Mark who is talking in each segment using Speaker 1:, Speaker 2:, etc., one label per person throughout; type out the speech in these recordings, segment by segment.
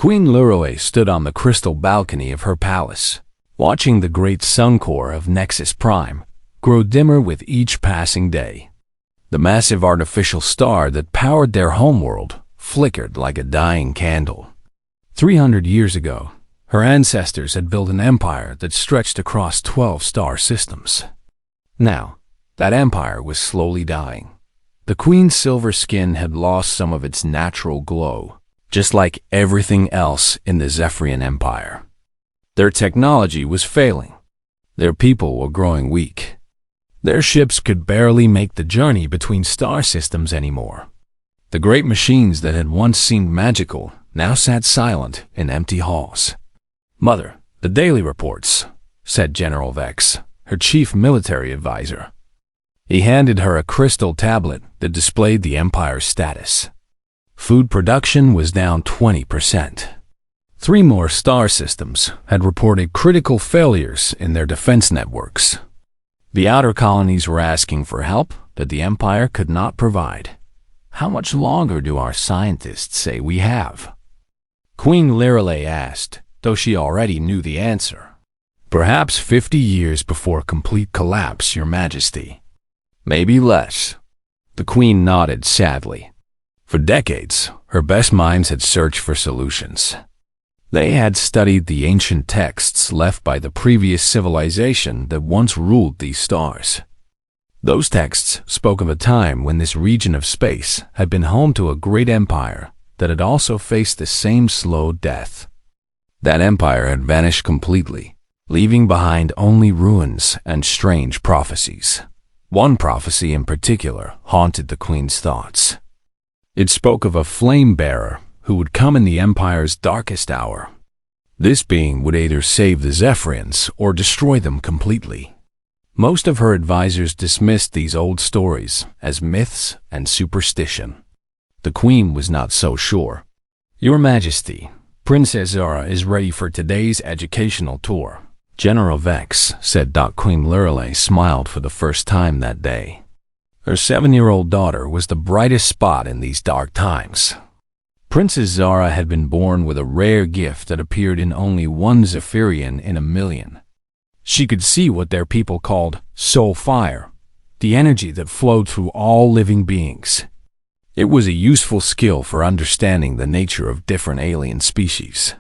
Speaker 1: Queen Lurelei stood on the crystal balcony of her palace, watching the great sun core of Nexus Prime grow dimmer with each passing day. The massive artificial star that powered their homeworld flickered like a dying candle. 300 years ago, her ancestors had built an empire that stretched across 12 star systems. Now, that empire was slowly dying. The queen's silver skin had lost some of its natural glow, just like everything else in the Zephyrian Empire. Their technology was failing. Their people were growing weak. Their ships could barely make the journey between star systems anymore. The great machines that had once seemed magical now sat silent in empty halls. "Mother, the daily reports," said General Vex, her chief military advisor. He handed her a crystal tablet that displayed the Empire's status. Food production was down 20%. 3 more star systems had reported critical failures in their defense networks. The outer colonies were asking for help that the Empire could not provide. "How much longer do our scientists say we have?" Queen Lurelei asked, though she already knew the answer. "Perhaps 50 years before complete collapse, Your Majesty." "Maybe less." The Queen nodded sadly. For decades, her best minds had searched for solutions. They had studied the ancient texts left by the previous civilization that once ruled these stars. Those texts spoke of a time when this region of space had been home to a great empire that had also faced the same slow death. That empire had vanished completely, leaving behind only ruins and strange prophecies. One prophecy in particular haunted the Queen's thoughts. It spoke of a flame-bearer who would come in the Empire's darkest hour. This being would either save the Zephyrians or destroy them completely. Most of her advisors dismissed these old stories as myths and superstition. The Queen was not so sure. "Your Majesty, Princess Zara is ready for today's educational tour," General Vex said. Queen Lurelei smiled for the first time that day. Her 7-year-old daughter was the brightest spot in these dark times. Princess Zara had been born with a rare gift that appeared in only one Zephyrian in a million. She could see what their people called soul fire, the energy that flowed through all living beings. It was a useful skill for understanding the nature of different alien species.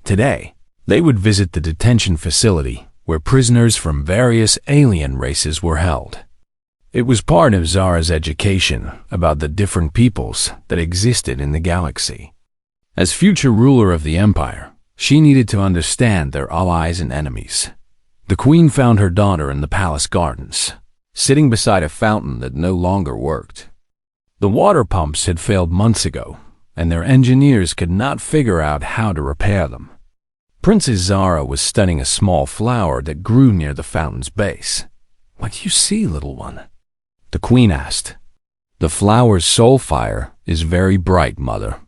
Speaker 1: Today, they would visit the detention facility where prisoners from various alien races were held. It was part of Zara's education about the different peoples that existed in the galaxy. As future ruler of the Empire, she needed to understand their allies and enemies. The Queen found her daughter in the palace gardens, sitting beside a fountain that no longer worked. The water pumps had failed months ago, and their engineers could not figure out how to repair them. Princess Zara was studying a small flower that grew near the fountain's base. "What do you see, little one?" the Queen asked. "The flower's soul fire is very bright, Mother.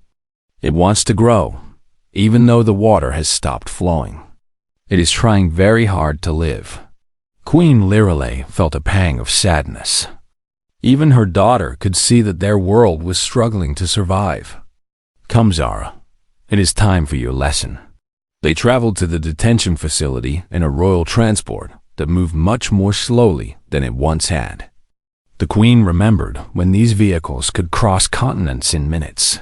Speaker 1: It wants to grow, even though the water has stopped flowing. It is trying very hard to live." Queen Lurelei felt a pang of sadness. Even her daughter could see that their world was struggling to survive. "Come, Zara. It is time for your lesson." They traveled to the detention facility in a royal transport that moved much more slowly than it once had. The Queen remembered when these vehicles could cross continents in minutes.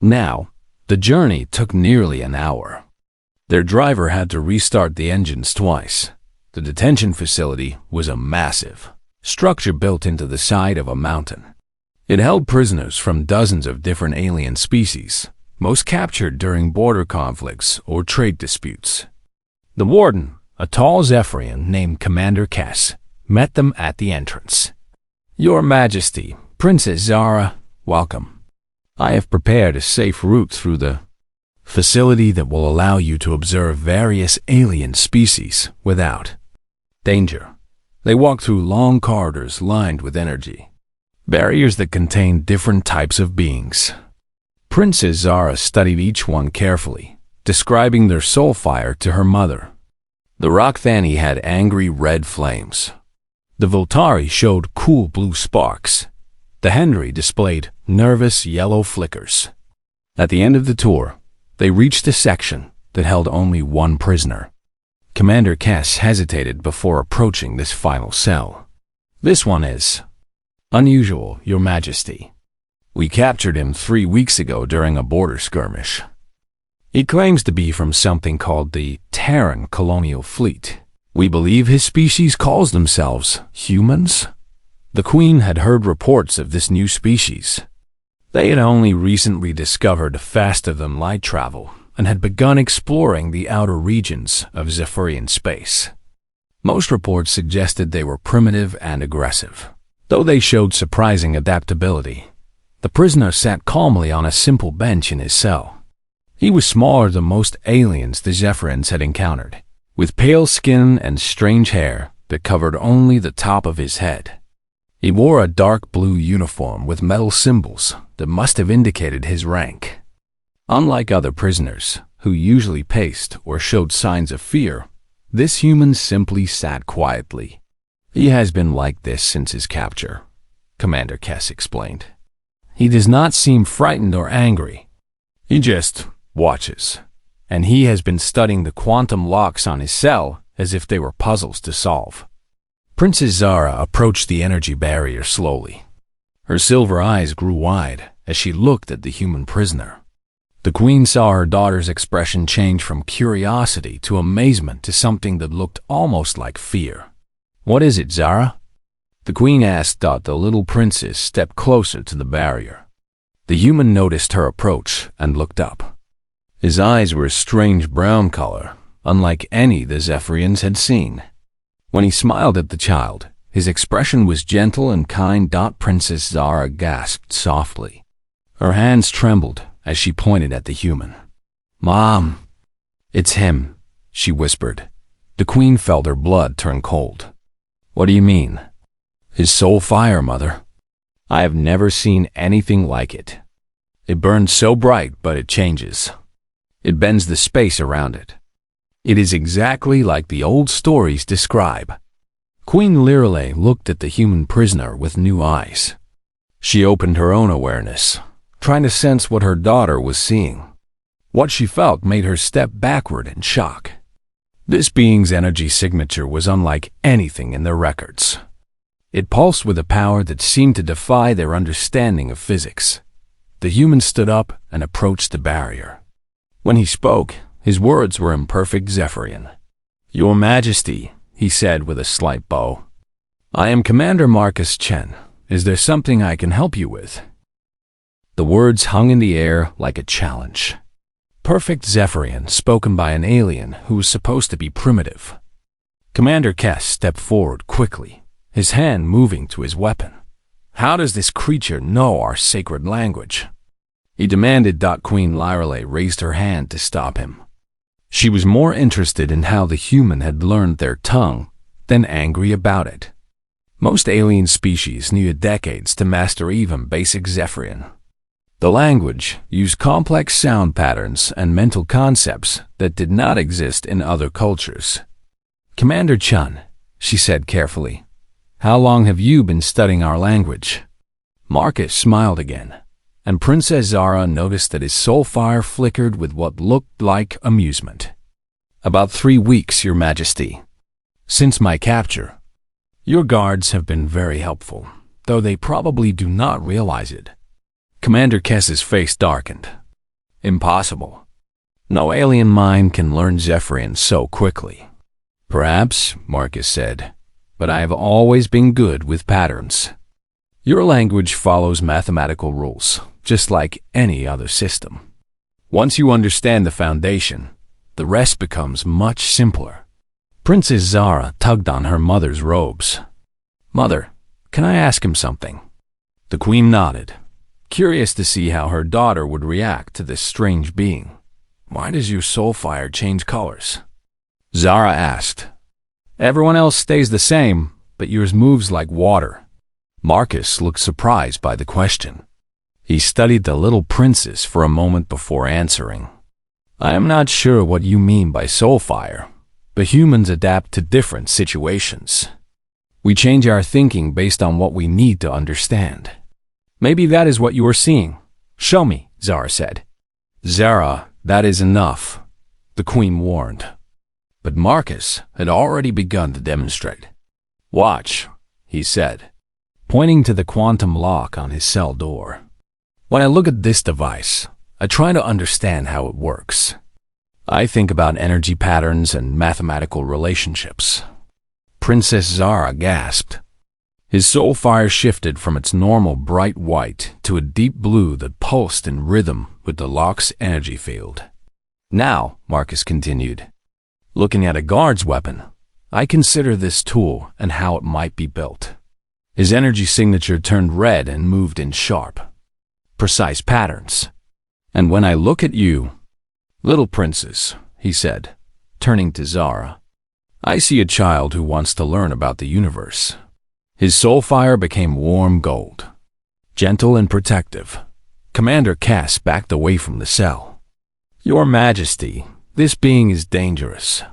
Speaker 1: Now, the journey took nearly an hour. Their driver had to restart the engines twice. The detention facility was a massive structure built into the side of a mountain. It held prisoners from dozens of different alien species, most captured during border conflicts or trade disputes. The warden, a tall Zephyrian named Commander Kess, met them at the entrance. "Your Majesty, Princess Zara, welcome. I have prepared a safe route through the facility that will allow you to observe various alien species without danger." They walked through long corridors lined with energy, barriers that contained different types of beings. Princess Zara studied each one carefully, describing their soul fire to her mother. The Rockthani had angry red flames. The Voltari showed cool blue sparks. The Henry displayed nervous yellow flickers. At the end of the tour, They reached a section that held only one prisoner. Commander Kess hesitated before approaching this final cell. "This one is unusual, Your Majesty. We captured him 3 weeks ago during a border skirmish. He claims to be from something called the Terran Colonial Fleet. We believe his species calls themselves humans." The Queen had heard reports of this new species. They had only recently discovered faster-than-light travel and had begun exploring the outer regions of Zephyrian space. Most reports suggested they were primitive and aggressive, though they showed surprising adaptability. The prisoner sat calmly on a simple bench in his cell. He was smaller than most aliens the Zephyrians had encountered, with pale skin and strange hair that covered only the top of his head. He wore a dark blue uniform with metal symbols that must have indicated his rank. Unlike other prisoners, who usually paced or showed signs of fear, this human simply sat quietly. "He has been like this since his capture," Commander Kess explained. "He does not seem frightened or angry. He just watches, and he has been studying the quantum locks on his cell as if they were puzzles to solve." Princess Zara approached the energy barrier slowly. Her silver eyes grew wide as she looked at the human prisoner. The Queen saw her daughter's expression change from curiosity to amazement to something that looked almost like fear. "What is it, Zara?" the Queen asked. The little princess stepped closer to the barrier. The human noticed her approach and looked up. His eyes were a strange brown color, unlike any the Zephyrians had seen. When he smiled at the child, his expression was gentle and kind. Princess Zara gasped softly. Her hands trembled as she pointed at the human. "Mom, it's him," she whispered. The Queen felt her blood turn cold. "What do you mean?" "His soul fire, Mother. I have never seen anything like it. It burns so bright, but it changes. It bends the space around it. It is exactly like the old stories describe." Queen Lirale looked at the human prisoner with new eyes. She opened her own awareness, trying to sense what her daughter was seeing. What she felt made her step backward in shock. This being's energy signature was unlike anything in their records. It pulsed with a power that seemed to defy their understanding of physics. The human stood up and approached the barrier. When he spoke, his words were in perfect Zephyrian. "Your Majesty," he said with a slight bow. "I am Commander Marcus Chen. Is there something I can help you with?" The words hung in the air like a challenge. Perfect Zephyrian, spoken by an alien who was supposed to be primitive. Commander Kess stepped forward quickly, his hand moving to his weapon. "How does this creature know our sacred language?" he demanded. Queen Lirale raised her hand to stop him. She was more interested in how the human had learned their tongue than angry about it. Most alien species needed decades to master even basic Zephyrian. The language used complex sound patterns and mental concepts that did not exist in other cultures. "Commander Chun," she said carefully, "how long have you been studying our language?" Marcus smiled again, and Princess Zara noticed that his soul fire flickered with what looked like amusement. "About 3 weeks, Your Majesty. Since my capture. Your guards have been very helpful, though they probably do not realize it." Commander Kess's face darkened. "Impossible. No alien mind can learn Zephyrian so quickly." "Perhaps," Marcus said, "but I have always been good with patterns. Your language follows mathematical rules, just like any other system. Once you understand the foundation, the rest becomes much simpler." Princess Zara tugged on her mother's robes. "Mother, can I ask him something?" The Queen nodded, curious to see how her daughter would react to this strange being. "Why does your soul fire change colors?" Zara asked. "Everyone else stays the same, but yours moves like water." Marcus looked surprised by the question. He studied the little princess for a moment before answering. "I am not sure what you mean by soul fire, but humans adapt to different situations. We change our thinking based on what we need to understand. Maybe that is what you are seeing. Show me," Zara said. Zara, That is enough, the Queen warned. But Marcus had already begun to demonstrate. Watch, he said, pointing to the quantum lock on his cell door. When I look at this device, I try to understand how it works. I think about energy patterns and mathematical relationships. Princess Zara gasped. His soul fire shifted from its normal bright white to a deep blue that pulsed in rhythm with the lock's energy field. Now, Marcus continued, looking at a guard's weapon, I consider this tool and how it might be built. His energy signature turned red and moved in sharp, precise patterns. And when I look at you, little princess, he said, turning to Zara, I see a child who wants to learn about the universe. His soul fire became warm gold, gentle and protective. Commander Cass backed away from the cell. Your Majesty, this being is dangerous.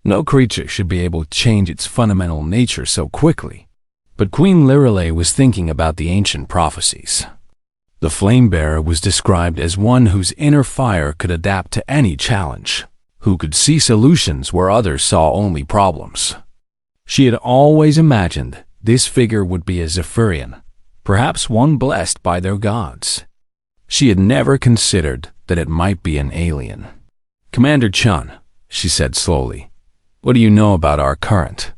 Speaker 1: No creature should be able to change its fundamental nature so quickly. But Queen Lirelei was thinking about the ancient prophecies. The flame bearer was described as one whose inner fire could adapt to any challenge, who could see solutions where others saw only problems. She had always imagined this figure would be a Zephyrian, perhaps one blessed by their gods. She had never considered that it might be an alien. Commander Chun, she said slowly, what do you know about our current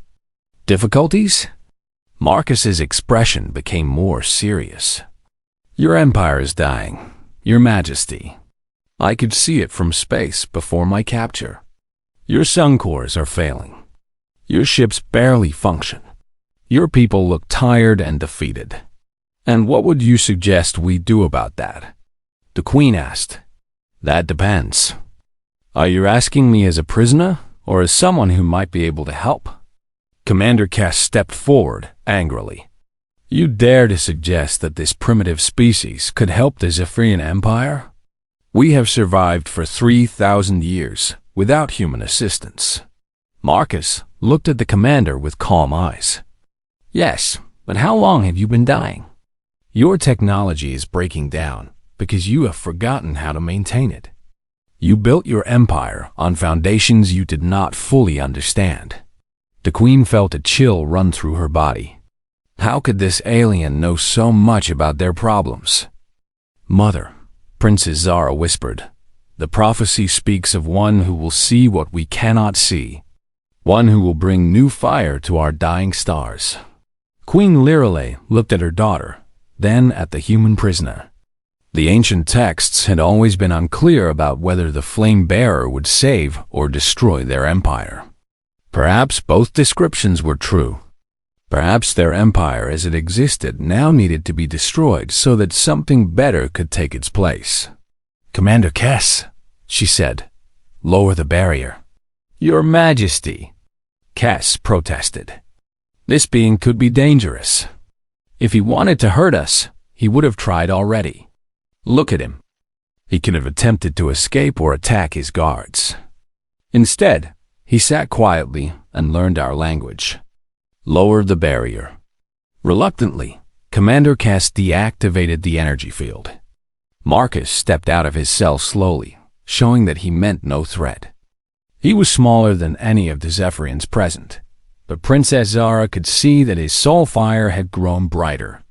Speaker 1: difficulties? Marcus's expression became more serious. Your empire is dying, Your Majesty. I could see it from space before my capture. Your sun cores are failing. Your ships barely function. Your people look tired and defeated. And what would you suggest we do about that? The Queen asked. That depends. Are you asking me as a prisoner or as someone who might be able to help? Commander Cass stepped forward angrily. You dare to suggest that this primitive species could help the Zephyrian Empire? We have survived for 3,000 years without human assistance. Marcus looked at the commander with calm eyes. Yes, but how long have you been dying? Your technology is breaking down because you have forgotten how to maintain it. You built your empire on foundations you did not fully understand. The Queen felt a chill run through her body. How could this alien know so much about their problems? Mother, Princess Zara whispered, the prophecy speaks of one who will see what we cannot see, one who will bring new fire to our dying stars. Queen Lirelei looked at her daughter, then at the human prisoner. The ancient texts had always been unclear about whether the flame bearer would save or destroy their empire. Perhaps both descriptions were true. Perhaps their empire as it existed now needed to be destroyed so that something better could take its place. Commander Cass, she said, lower the barrier. Your Majesty, Cass protested. This being could be dangerous. If he wanted to hurt us, he would have tried already. Look at him. He could have attempted to escape or attack his guards. Instead, he sat quietly and learned our language. Lower the barrier. Reluctantly, Commander Cass deactivated the energy field. Marcus stepped out of his cell slowly, showing that he meant no threat. He was smaller than any of the Zephyrians present, but Princess Zara could see that his soul fire had grown brighter.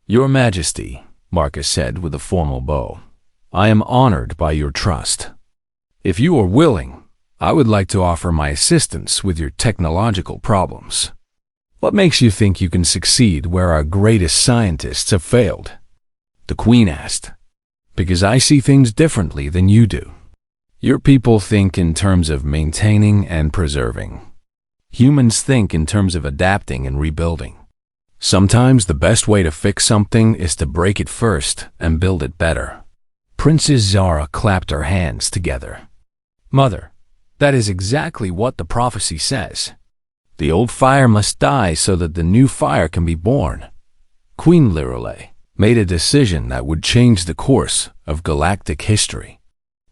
Speaker 1: Your Majesty, Marcus said with a formal bow, I am honored by your trust. If you are willing, I would like to offer my assistance with your technological problems. What makes you think you can succeed where our greatest scientists have failed? The Queen asked. Because I see things differently than you do. Your people think in terms of maintaining and preserving. Humans think in terms of adapting and rebuilding. Sometimes the best way to fix something is to break it first and build it better. Princess Zara clapped her hands together. Mother, that is exactly what the prophecy says. The old fire must die so that the new fire can be born. Queen Lirelei made a decision that would change the course of galactic history.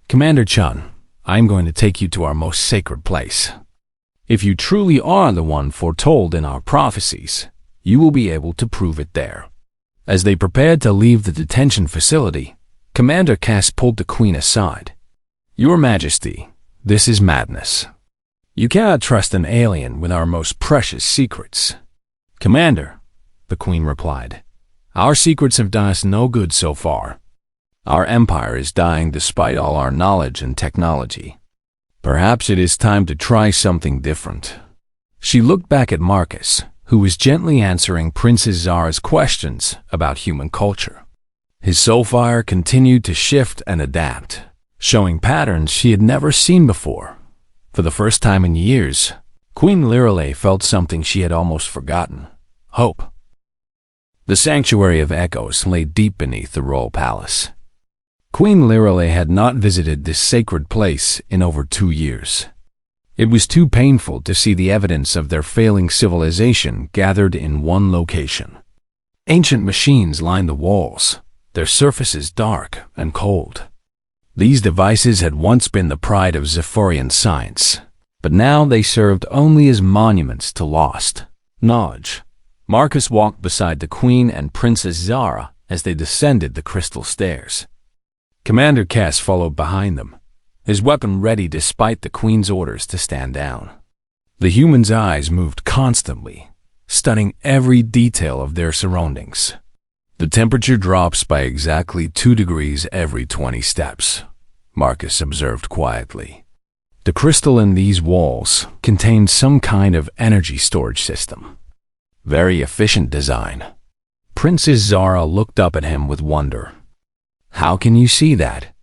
Speaker 1: Commander Chun, I'm going to take you to our most sacred place. If you truly are the one foretold in our prophecies, you will be able to prove it there. As they prepared to leave the detention facility, Commander Cass pulled the Queen aside. Your Majesty, this is madness. You cannot trust an alien with our most precious secrets. Commander, the Queen replied, our secrets have done us no good so far. Our empire is dying despite all our knowledge and technology. Perhaps it is time to try something different. She looked back at Marcus, who was gently answering Princess Zara's questions about human culture. His soul fire continued to shift and adapt, showing patterns she had never seen before. For the first time in years, Queen Lirale felt something she had almost forgotten: hope. The Sanctuary of Echoes lay deep beneath the royal palace. Queen Lirale had not visited this sacred place in over 2 years. It was too painful to see the evidence of their failing civilization gathered in one location. Ancient machines lined the walls, their surfaces dark and cold. These devices had once been the pride of Zephyrian science, but now they served only as monuments to lost knowledge. Marcus walked beside the Queen and Princess Zara as they descended the crystal stairs. Commander Kess followed behind them, his weapon ready despite the Queen's orders to stand down. The humans' eyes moved constantly, studying every detail of their surroundings. The temperature drops by exactly 2 degrees every 20 steps, Marcus observed quietly. The crystal in these walls contained some kind of energy storage system. Very efficient design. Princess Zara looked up at him with wonder. How can you see that?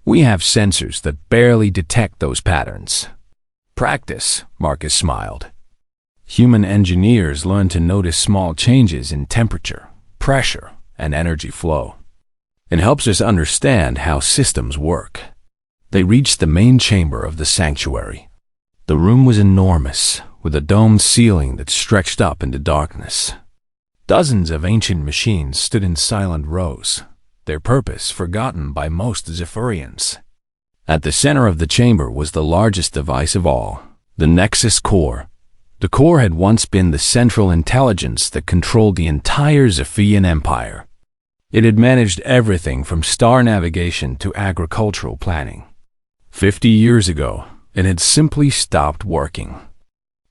Speaker 1: We have sensors that barely detect those patterns. Practice, Marcus smiled. Human engineers learn to notice small changes in temperature, pressure, and energy flow. It helps us understand how systems work. They reached the main chamber of the sanctuary. The room was enormous, with a domed ceiling that stretched up into darkness. Dozens of ancient machines stood in silent rows, their purpose forgotten by most Zephyrians. At the center of the chamber was the largest device of all, the Nexus Core. The core had once been the central intelligence that controlled the entire Zephyrian Empire. It had managed everything from star navigation to agricultural planning. 50 years ago, it had simply stopped working.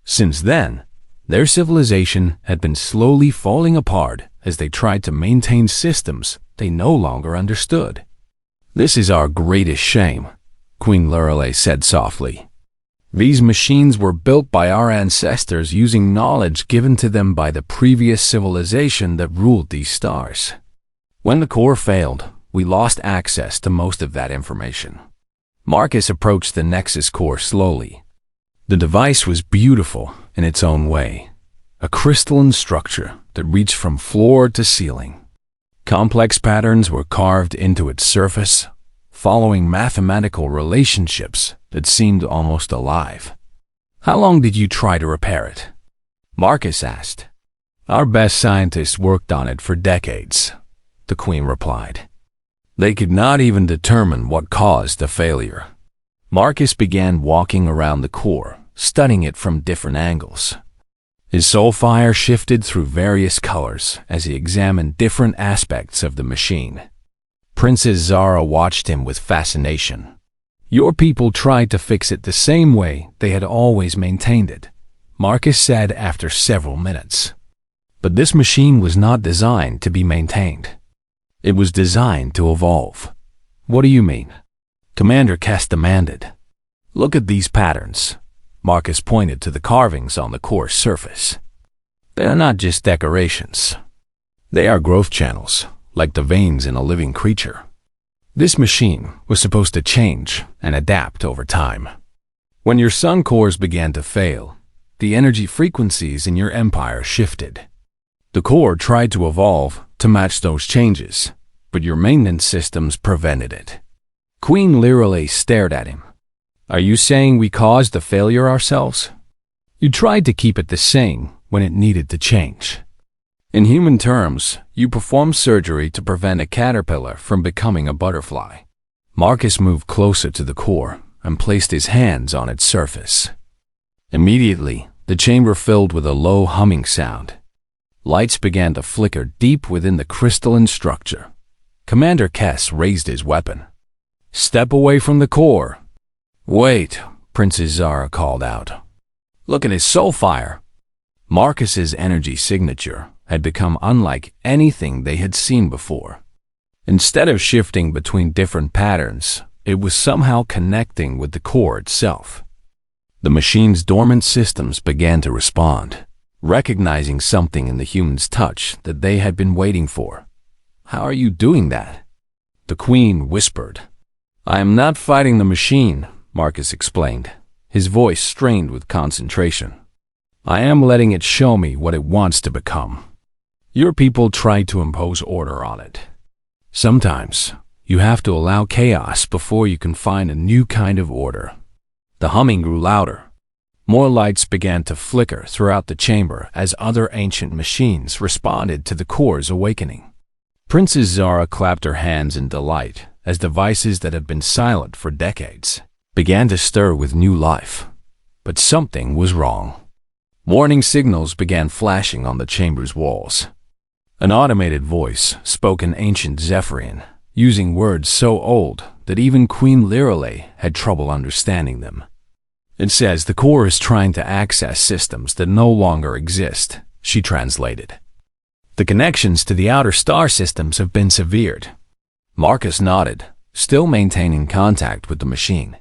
Speaker 1: Since then, their civilization had been slowly falling apart as they tried to maintain systems they no longer understood. This is our greatest shame, Queen Lirale said softly. These machines were built by our ancestors using knowledge given to them by the previous civilization that ruled these stars. When the core failed, we lost access to most of that information. Marcus approached the Nexus Core slowly. The device was beautiful in its own way, a crystalline structure that reached from floor to ceiling. Complex patterns were carved into its surface, following mathematical relationships that seemed almost alive. How long did you try to repair it? Marcus asked. Our best scientists worked on it for decades, the Queen replied. They could not even determine what caused the failure. Marcus began walking around the core, studying it from different angles. His soul fire shifted through various colors as he examined different aspects of the machine. Princess Zara watched him with fascination. Your people tried to fix it the same way they had always maintained it, Marcus said after several minutes. But this machine was not designed to be maintained. It was designed to evolve. What do you mean? Commander Kess demanded. Look at these patterns. Marcus pointed to the carvings on the core's surface. They are not just decorations. They are growth channels, like the veins in a living creature. This machine was supposed to change and adapt over time. When your sun cores began to fail, the energy frequencies in your empire shifted. The core tried to evolve to match those changes, but your maintenance systems prevented it. Queen Lirale stared at him. Are you saying we caused the failure ourselves? You tried to keep it the same when it needed to change. In human terms, you performed surgery to prevent a caterpillar from becoming a butterfly. Marcus moved closer to the core and placed his hands on its surface. Immediately, the chamber filled with a low humming sound. Lights began to flicker deep within the crystalline structure. Commander Kess raised his weapon. Step away from the core, Wait, Princess Zara called out. Look at his soul fire. Marcus's energy signature had become unlike anything they had seen before. Instead of shifting between different patterns, it was somehow connecting with the core itself. The machine's dormant systems began to respond, recognizing something in the human's touch that they had been waiting for. How are you doing that? The Queen whispered. I am not fighting the machine, Marcus explained, his voice strained with concentration. I am letting it show me what it wants to become. Your people tried to impose order on it. Sometimes, you have to allow chaos before you can find a new kind of order. The humming grew louder. More lights began to flicker throughout the chamber as other ancient machines responded to the core's awakening. Princess Zara clapped her hands in delight as devices that had been silent for decades began to stir with new life. But something was wrong. Warning signals began flashing on the chamber's walls. An automated voice spoke in ancient Zephyrian, using words so old that even Queen Lirale had trouble understanding them. It says the core is trying to access systems that no longer exist, she translated. The connections to the outer star systems have been severed. Marcus nodded, still maintaining contact with the machine.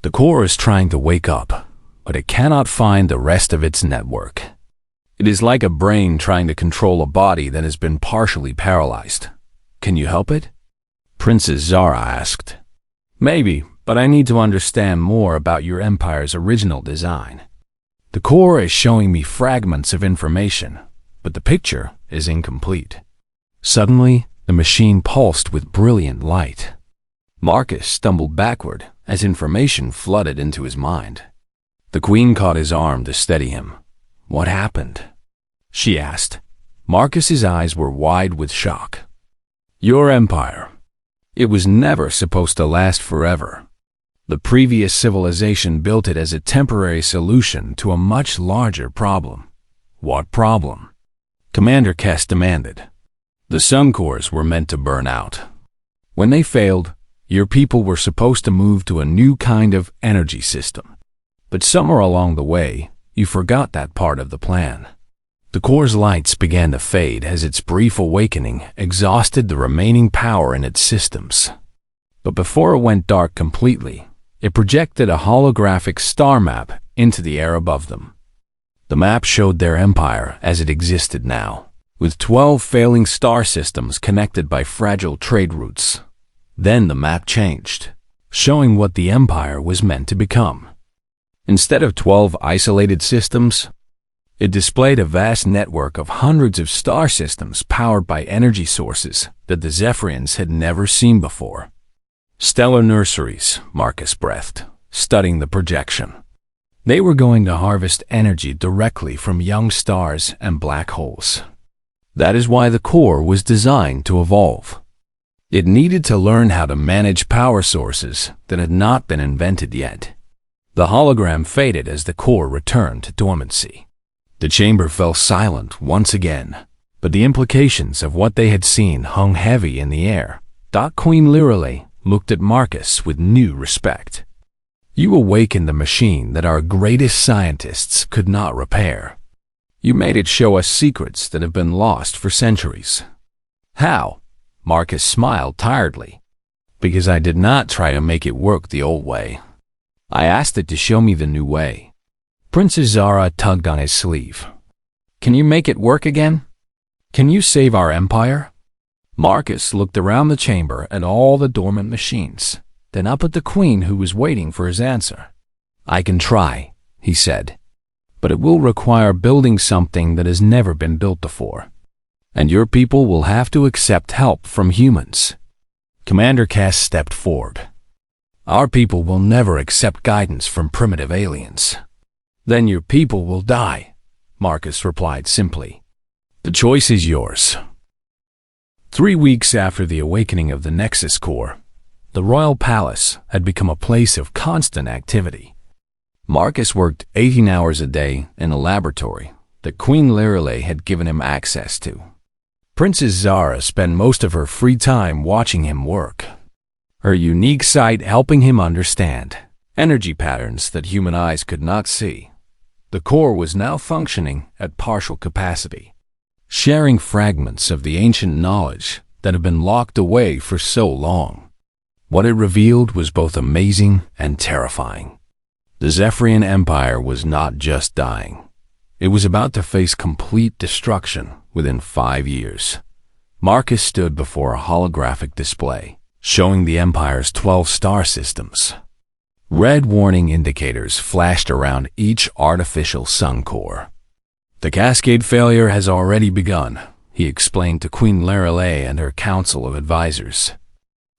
Speaker 1: The core is trying to wake up, but it cannot find the rest of its network. It is like a brain trying to control a body that has been partially paralyzed. Can you help it? Princess Zara asked. Maybe, but I need to understand more about your empire's original design. The core is showing me fragments of information, but the picture is incomplete. Suddenly, the machine pulsed with brilliant light. Marcus stumbled backward as information flooded into his mind. The Queen caught his arm to steady him. What happened? She asked. Marcus's eyes were wide with shock. Your empire. It was never supposed to last forever. The previous civilization built it as a temporary solution to a much larger problem. What problem? Commander Kess demanded. The sun cores were meant to burn out. When they failed, your people were supposed to move to a new kind of energy system. But somewhere along the way, you forgot that part of the plan. The core's lights began to fade as its brief awakening exhausted the remaining power in its systems. But before it went dark completely, it projected a holographic star map into the air above them. The map showed their empire as it existed now, with 12 failing star systems connected by fragile trade routes. Then the map changed, showing what the empire was meant to become. Instead of 12 isolated systems, it displayed a vast network of hundreds of star systems powered by energy sources that the Zephyrians had never seen before. Stellar nurseries, Marcus breathed, studying the projection. They were going to harvest energy directly from young stars and black holes. That is why the core was designed to evolve. It needed to learn how to manage power sources that had not been invented yet. The hologram faded as the core returned to dormancy. The chamber fell silent once again, but the implications of what they had seen hung heavy in the air. Queen Lirale looked at Marcus with new respect. You awakened the machine that our greatest scientists could not repair. You made it show us secrets that have been lost for centuries. How? Marcus smiled tiredly. Because I did not try to make it work the old way. I asked it to show me the new way. Princess Zara tugged on his sleeve. Can you make it work again? Can you save our empire? Marcus looked around the chamber at all the dormant machines, then up at the Queen who was waiting for his answer. I can try, he said, but it will require building something that has never been built before. And your people will have to accept help from humans. Commander Kess stepped forward. Our people will never accept guidance from primitive aliens. Then your people will die, Marcus replied simply. The choice is yours. 3 weeks after the awakening of the Nexus Core, the royal palace had become a place of constant activity. Marcus worked 18 hours a day in a laboratory that Queen Lirale had given him access to. Princess Zara spent most of her free time watching him work, her unique sight helping him understand energy patterns that human eyes could not see. The core was now functioning at partial capacity, sharing fragments of the ancient knowledge that had been locked away for so long. What it revealed was both amazing and terrifying. The Zephyrian Empire was not just dying. It was about to face complete destruction within 5 years. Marcus stood before a holographic display, showing the Empire's 12 star systems. Red warning indicators flashed around each artificial sun core. "The cascade failure has already begun," he explained to Queen Lorelei and her council of advisors.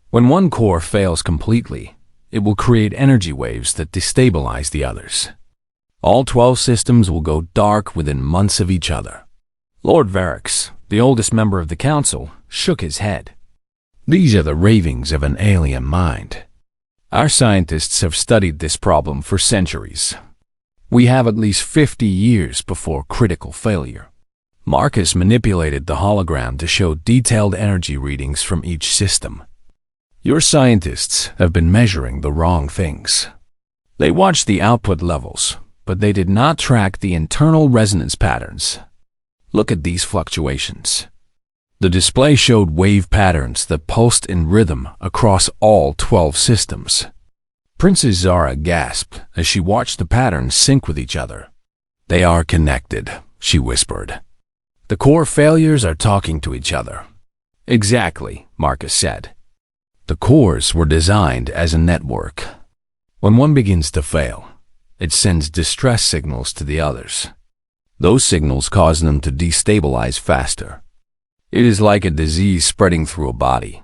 Speaker 1: "When one core fails completely, it will create energy waves that destabilize the others. All 12 systems will go dark within months of each other." Lord Varix, the oldest member of the council, shook his head. "These are the ravings of an alien mind. Our scientists have studied this problem for centuries. We have at least 50 years before critical failure." Marcus manipulated the hologram to show detailed energy readings from each system. "Your scientists have been measuring the wrong things. They watched the output levels, but they did not track the internal resonance patterns. Look at these fluctuations." The display showed wave patterns that pulsed in rhythm across all 12 systems. Princess Zara gasped as she watched the patterns sync with each other. "They are connected," she whispered. "The core failures are talking to each other." "Exactly," Marcus said. "The cores were designed as a network. When one begins to fail, it sends distress signals to the others. Those signals cause them to destabilize faster. It is like a disease spreading through a body."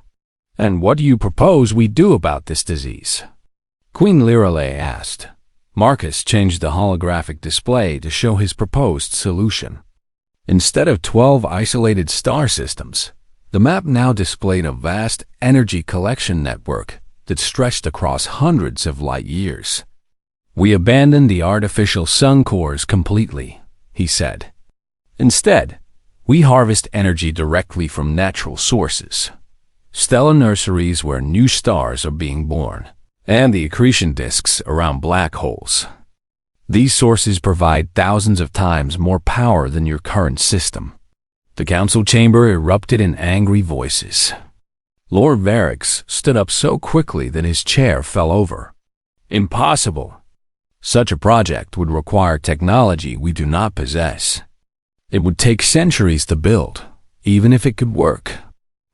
Speaker 1: "And what do you propose we do about this disease?" Queen Lorelei asked. Marcus changed the holographic display to show his proposed solution. Instead of 12 isolated star systems, the map now displayed a vast energy collection network that stretched across hundreds of light years. "We abandoned the artificial sun cores completely," he said. "Instead, we harvest energy directly from natural sources, stellar nurseries where new stars are being born, and the accretion disks around black holes. These sources provide thousands of times more power than your current system." The council chamber erupted in angry voices. Lord Varix stood up so quickly that his chair fell over. "Impossible! Such a project would require technology we do not possess. It would take centuries to build, even if it could work."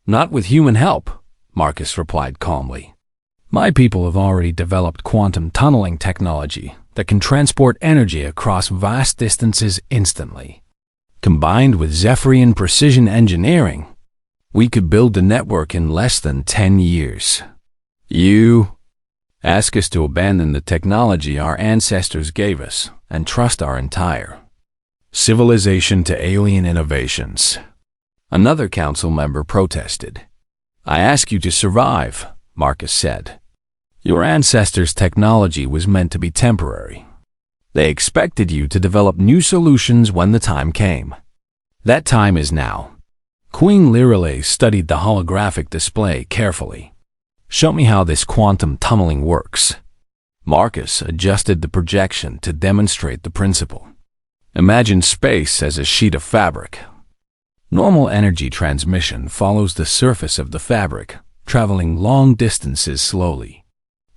Speaker 1: "Not with human help," Marcus replied calmly. "My people have already developed quantum tunneling technology that can transport energy across vast distances instantly. Combined with Zephyrian precision engineering, we could build the network in less than 10 years. You ask us to abandon the technology our ancestors gave us and trust our entire civilization to alien innovations." Another council member protested. "I ask you to survive," Marcus said. "Your ancestors' technology was meant to be temporary. They expected you to develop new solutions when the time came. That time is now." Queen Lorelei studied the holographic display carefully. "Show me how this quantum tunneling works." Marcus adjusted the projection to demonstrate the principle. "Imagine space as a sheet of fabric. Normal energy transmission follows the surface of the fabric, traveling long distances slowly.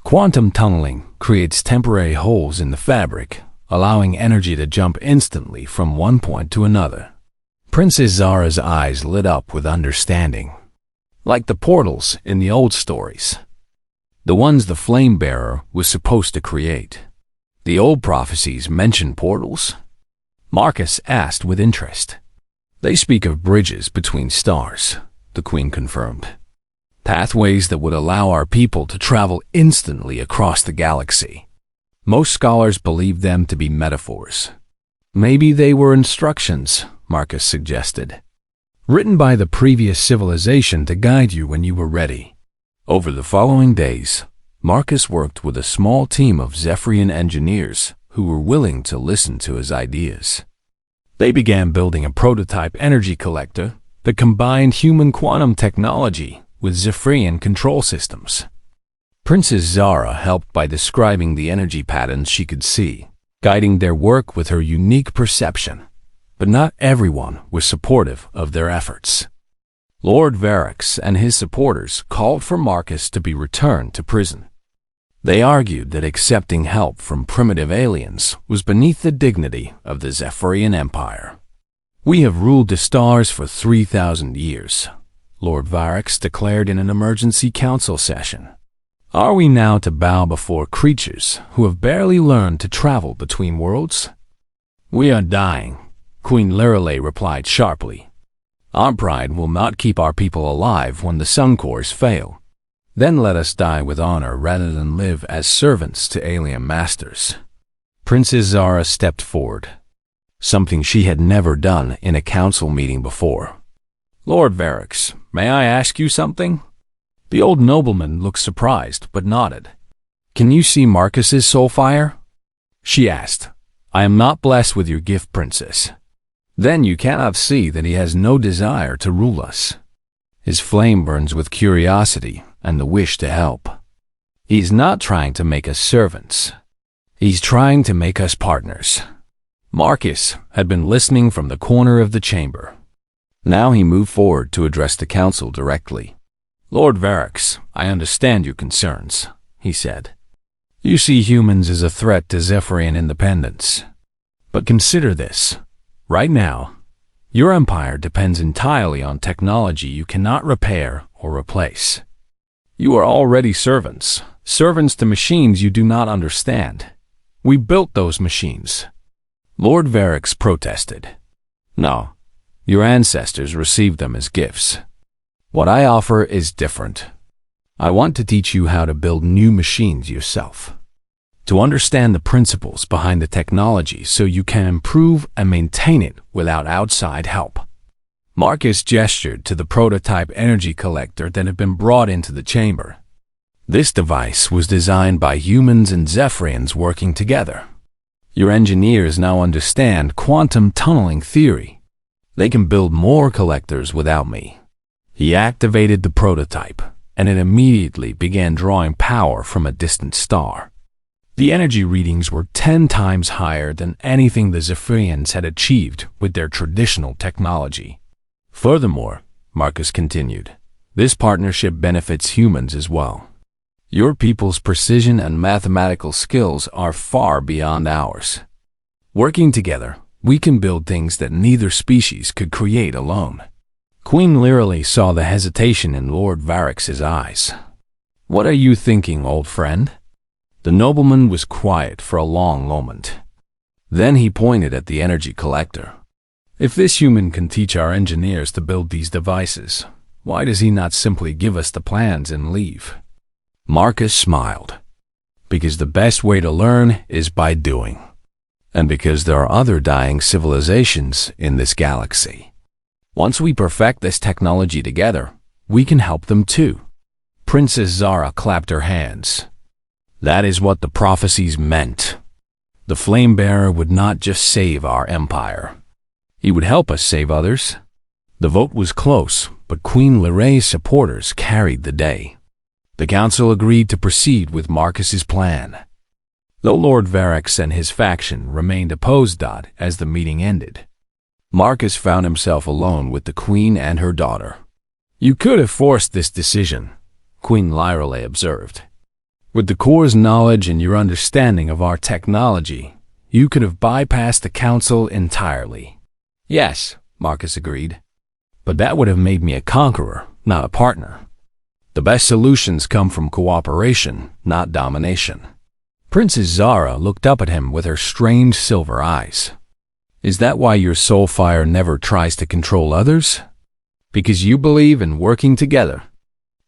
Speaker 1: Quantum tunneling creates temporary holes in the fabric, allowing energy to jump instantly from one point to another." Princess Zara's eyes lit up with understanding. "Like the portals in the old stories. The ones the flame bearer was supposed to create. The old prophecies mention portals?" Marcus asked with interest. "They speak of bridges between stars," the Queen confirmed. "Pathways that would allow our people to travel instantly across the galaxy. Most scholars believe them to be metaphors." "Maybe they were instructions," Marcus suggested. "Written by the previous civilization to guide you when you were ready." Over the following days, Marcus worked with a small team of Zephyrian engineers who were willing to listen to his ideas. They began building a prototype energy collector that combined human quantum technology with Zephyrian control systems. Princess Zara helped by describing the energy patterns she could see, guiding their work with her unique perception. But not everyone was supportive of their efforts. Lord Varix and his supporters called for Marcus to be returned to prison. They argued that accepting help from primitive aliens was beneath the dignity of the Zephyrian Empire. "We have ruled the stars for 3,000 years, Lord Varix declared in an emergency council session. Are we now to bow before creatures who have barely learned to travel between worlds? We are dying, Queen Lirelei replied sharply. Our pride will not keep our people alive when the sun cores fail. Then let us die with honor rather than live as servants to alien masters. Princess Zara stepped forward, something she had never done in a council meeting before. Lord Varix, may I ask you something? The old nobleman looked surprised but nodded. Can you see Marcus's soul fire? She asked. I am not blessed with your gift, princess. Then you cannot see that he has no desire to rule us. His flame burns with curiosity and the wish to help. He's not trying to make us servants. He's trying to make us partners. Marcus had been listening from the corner of the chamber. Now he moved forward to address the council directly. Lord Varix, I understand your concerns, he said. You see humans as a threat to Zephyrian independence. But consider this. Right now, your empire depends entirely on technology you cannot repair or replace. You are already servants to machines you do not understand. We built those machines. Lord Varix protested. No, your ancestors received them as gifts. What I offer is different. I want to teach you how to build new machines yourself, to understand the principles behind the technology so you can improve and maintain it without outside help. Marcus gestured to the prototype energy collector that had been brought into the chamber. This device was designed by humans and Zephyrians working together. Your engineers now understand quantum tunneling theory. They can build more collectors without me. He activated the prototype, and it immediately began drawing power from a distant star. The energy readings were 10 times higher than anything the Zephyrians had achieved with their traditional technology. Furthermore, Marcus continued, this partnership benefits humans as well. Your people's precision and mathematical skills are far beyond ours. Working together, we can build things that neither species could create alone. Queen Lirelei saw the hesitation in Lord Varix's eyes. What are you thinking, old friend? The nobleman was quiet for a long moment. Then he pointed at the energy collector. If this human can teach our engineers to build these devices, why does he not simply give us the plans and leave? Marcus smiled. Because the best way to learn is by doing. And because there are other dying civilizations in this galaxy. Once we perfect this technology together, we can help them too. Princess Zara clapped her hands. That is what the prophecies meant. The Flame Bearer would not just save our empire. He would help us save others. The vote was close, but Queen Lire's supporters carried the day. The council agreed to proceed with Marcus's plan. Though Lord Varix and his faction remained opposed as the meeting ended, Marcus found himself alone with the queen and her daughter. You could have forced this decision, Queen Lirelei observed. With the core's knowledge and your understanding of our technology, you could have bypassed the council entirely. Yes, Marcus agreed. But that would have made me a conqueror, not a partner. The best solutions come from cooperation, not domination. Princess Zara looked up at him with her strange silver eyes. Is that why your soul fire never tries to control others? Because you believe in working together.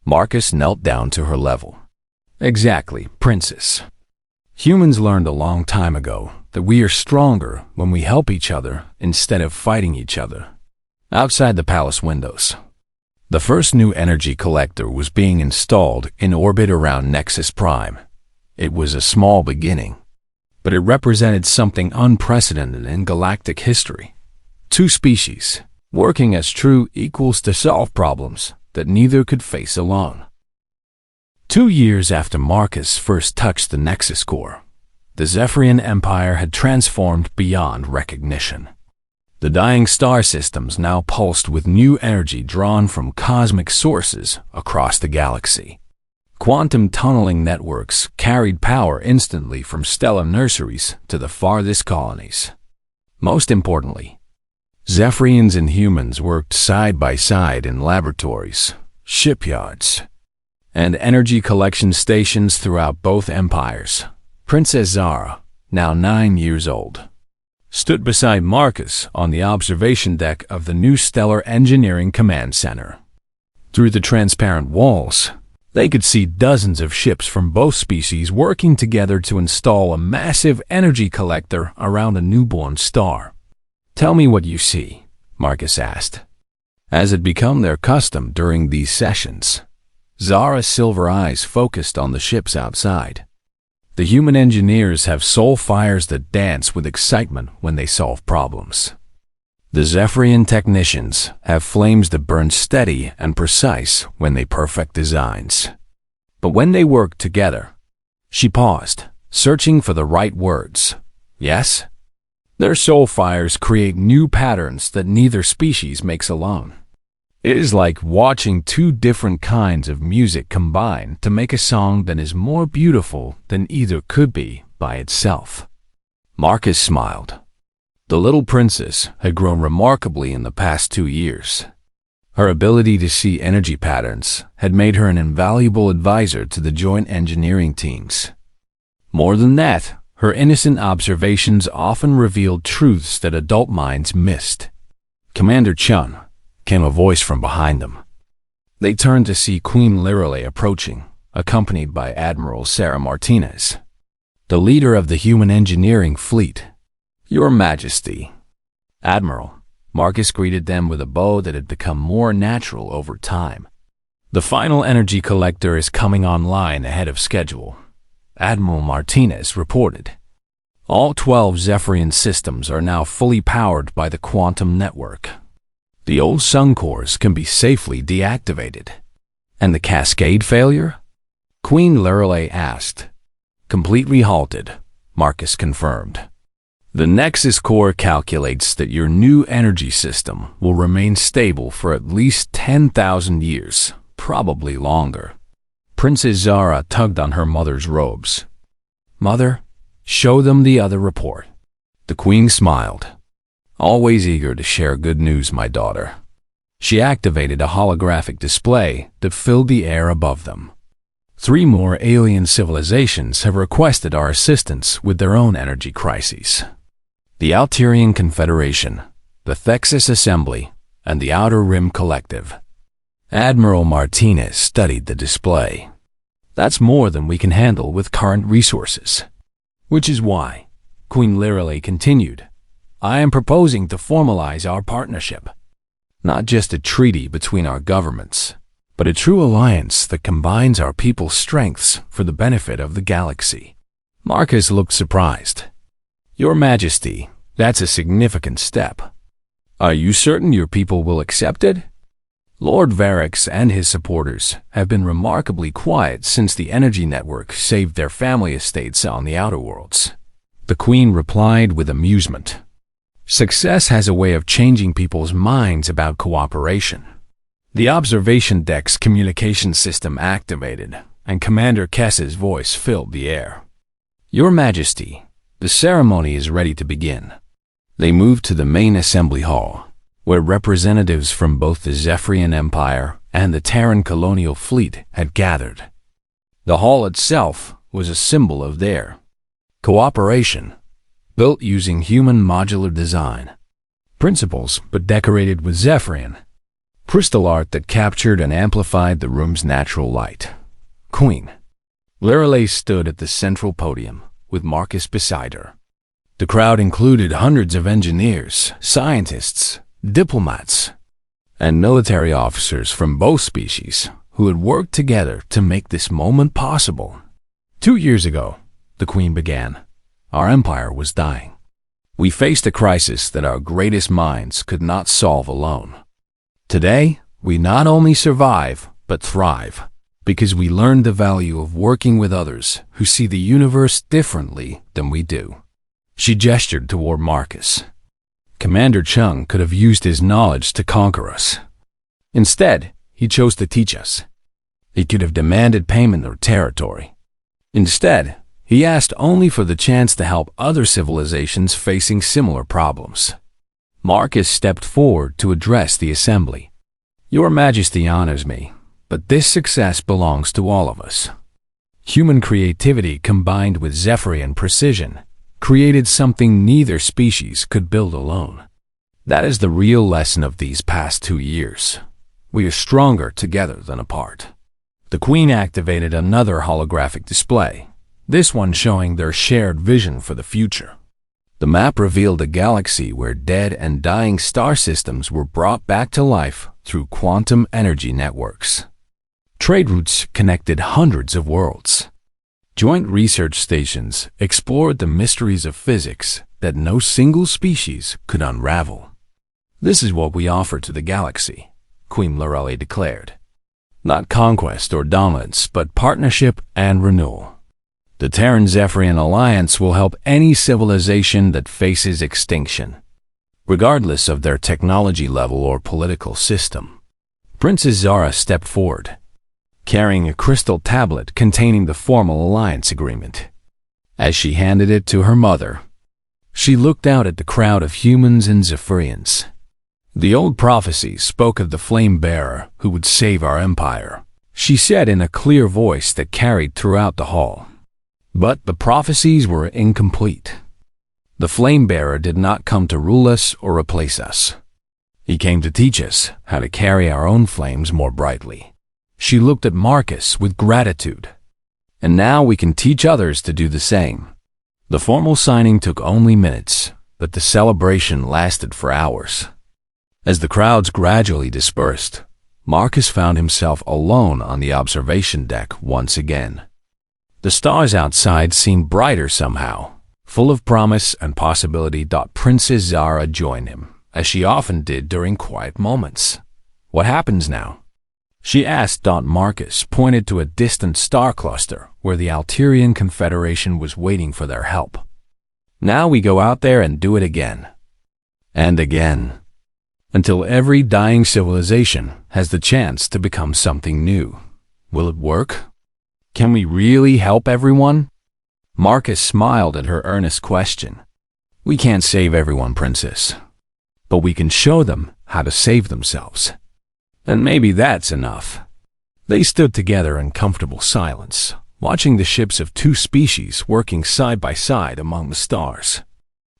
Speaker 1: Marcus knelt down to her level. Exactly, princess. Humans learned a long time ago that we are stronger when we help each other instead of fighting each other. Outside the palace windows, the first new energy collector was being installed in orbit around Nexus Prime. It was a small beginning, but it represented something unprecedented in galactic history. 2 species, working as true equals to solve problems that neither could face alone. 2 years after Marcus first touched the Nexus core, the Zephyrian Empire had transformed beyond recognition. The dying star systems now pulsed with new energy drawn from cosmic sources across the galaxy. Quantum tunneling networks carried power instantly from stellar nurseries to the farthest colonies. Most importantly, Zephyrians and humans worked side by side in laboratories, shipyards, and energy collection stations throughout both empires. Princess Zara, now 9 years old, stood beside Marcus on the observation deck of the new Stellar Engineering Command Center. Through the transparent walls, they could see dozens of ships from both species working together to install a massive energy collector around a newborn star. "Tell me what you see," Marcus asked. As had become their custom during these sessions, Zara's silver eyes focused on the ships outside. The human engineers have soul fires that dance with excitement when they solve problems. The Zephyrian technicians have flames that burn steady and precise when they perfect designs. But when they work together, she paused, searching for the right words. Yes? Their soul fires create new patterns that neither species makes alone. It is like watching two different kinds of music combine to make a song that is more beautiful than either could be by itself. Marcus smiled. The little princess had grown remarkably in the past 2 years. Her ability to see energy patterns had made her an invaluable advisor to the joint engineering teams. More than that, her innocent observations often revealed truths that adult minds missed. "Commander Chun," came a voice from behind them. They turned to see Queen Lirale approaching, accompanied by Admiral Sarah Martinez, the leader of the human engineering fleet. "Your Majesty." "Admiral," Marcus greeted them with a bow that had become more natural over time. "The final energy collector is coming online ahead of schedule," Admiral Martinez reported. "All 12 Zephyrian systems are now fully powered by the quantum network. The old sun cores can be safely deactivated." "And the cascade failure?" Queen Lirale asked. "Completely halted," Marcus confirmed. "The Nexus core calculates that your new energy system will remain stable for at least 10,000 years, probably longer." Princess Zara tugged on her mother's robes. "Mother, show them the other report." The queen smiled. "Always eager to share good news, my daughter." She activated a holographic display that filled the air above them. 3 more alien civilizations have requested our assistance with their own energy crises. The Altarian Confederation, the Thexus Assembly, and the Outer Rim Collective. Admiral Martinez studied the display. "That's more than we can handle with current resources. Which is why," Queen Lirale continued, "I am proposing to formalize our partnership. Not just a treaty between our governments, but a true alliance that combines our people's strengths for the benefit of the galaxy." Marcus looked surprised. "Your Majesty, that's a significant step. Are you certain your people will accept it?" Lord Varix and his supporters have been remarkably quiet since the energy network saved their family estates on the outer worlds. The Queen replied with amusement. "Success has a way of changing people's minds about cooperation." The observation deck's communication system activated, and Commander Kess's voice filled the air. "Your Majesty, the ceremony is ready to begin." They moved to the main assembly hall, where representatives from both the Zephyrian Empire and the Terran colonial fleet had gathered. The hall itself was a symbol of their cooperation, built using human modular design principles but decorated with Zephyrian crystal art that captured and amplified the room's natural light. Queen Lirale stood at the central podium, with Marcus beside her. The crowd included hundreds of engineers, scientists, diplomats, and military officers from both species who had worked together to make this moment possible. 2 years ago, the Queen began, our empire was dying. We faced a crisis that our greatest minds could not solve alone. Today, we not only survive, but thrive, because we learned the value of working with others who see the universe differently than we do. She gestured toward Marcus. Commander Chung could have used his knowledge to conquer us. Instead, he chose to teach us. He could have demanded payment or territory. Instead, he asked only for the chance to help other civilizations facing similar problems. Marcus stepped forward to address the assembly. Your Majesty honors me, but this success belongs to all of us. Human creativity combined with Zephyrian precision created something neither species could build alone. That is the real lesson of these past 2 years. We are stronger together than apart. The Queen activated another holographic display, this one showing their shared vision for the future. The map revealed a galaxy where dead and dying star systems were brought back to life through quantum energy networks. Trade routes connected hundreds of worlds. Joint research stations explored the mysteries of physics that no single species could unravel. This is what we offer to the galaxy, Queen Lorelei declared. Not conquest or dominance, but partnership and renewal. The Terran-Zephyrian alliance will help any civilization that faces extinction, regardless of their technology level or political system. Princess Zara stepped forward, carrying a crystal tablet containing the formal alliance agreement. As she handed it to her mother, she looked out at the crowd of humans and Zephyrians. The old prophecy spoke of the flame bearer who would save our empire, she said in a clear voice that carried throughout the hall. But the prophecies were incomplete. The flame bearer did not come to rule us or replace us. He came to teach us how to carry our own flames more brightly. She looked at Marcus with gratitude. And now we can teach others to do the same. The formal signing took only minutes, but the celebration lasted for hours. As the crowds gradually dispersed, Marcus found himself alone on the observation deck once again. The stars outside seemed brighter somehow, full of promise and possibility. Princess Zara joined him, as she often did during quiet moments. What happens now? She asked. Marcus pointed to a distant star cluster where the Alterian Confederation was waiting for their help. Now we go out there and do it again. And again. Until every dying civilization has the chance to become something new. Will it work? Can we really help everyone? Marcus smiled at her earnest question. We can't save everyone, Princess. But we can show them how to save themselves. And maybe that's enough. They stood together in comfortable silence, watching the ships of 2 species working side by side among the stars.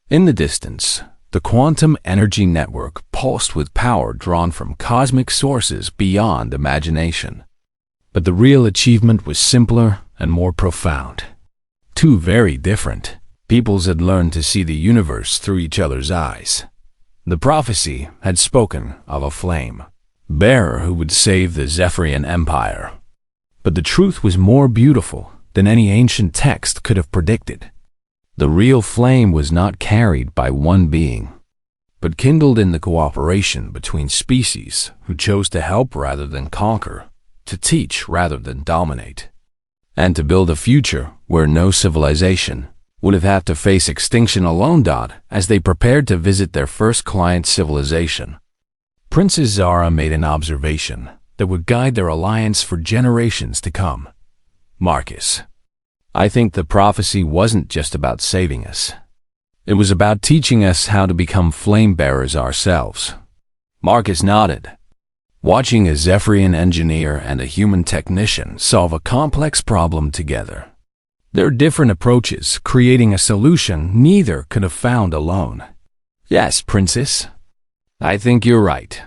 Speaker 1: In the distance, the quantum energy network pulsed with power drawn from cosmic sources beyond imagination. But the real achievement was simpler and more profound. 2 very different peoples had learned to see the universe through each other's eyes. The prophecy had spoken of a flame bearer who would save the Zephyrian Empire. But the truth was more beautiful than any ancient text could have predicted. The real flame was not carried by one being, but kindled in the cooperation between species who chose to help rather than conquer, to teach rather than dominate, and to build a future where no civilization would have had to face extinction alone. As they prepared to visit their first client civilization, Princess Zara made an observation that would guide their alliance for generations to come. Marcus, I think the prophecy wasn't just about saving us. It was about teaching us how to become flame bearers ourselves. Marcus nodded, watching a Zephyrian engineer and a human technician solve a complex problem together. Their different approaches creating a solution neither could have found alone. Yes, Princess, I think you're right.